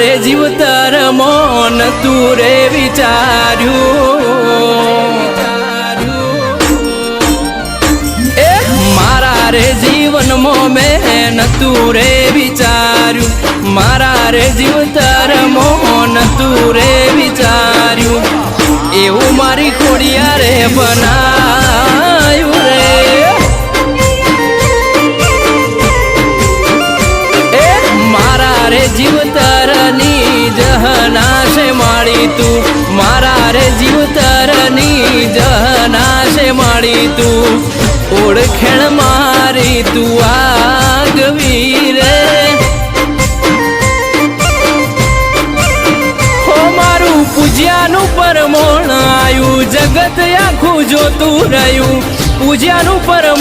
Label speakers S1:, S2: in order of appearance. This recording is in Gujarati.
S1: રે જીવતર મોન તું રે વિચાર્યું એ મારા રે જીવનમાં મેં તું રે વિચાર્યું મારા રે જીવતર મોન તું રે વિચાર્યું એવું મારી ખોડિયા રે બનાયું રે એ મારા રે જીવતરની જહનાશે માળી તું મારા રે જીવતરની જહનાશે માળી તું ઓળખેણ મારી તું આગવી રે હો મારું પૂજ્યાનું પરમોણ આયું જગત આખું જોતું રહ્યું પૂજ્યાનું પરમ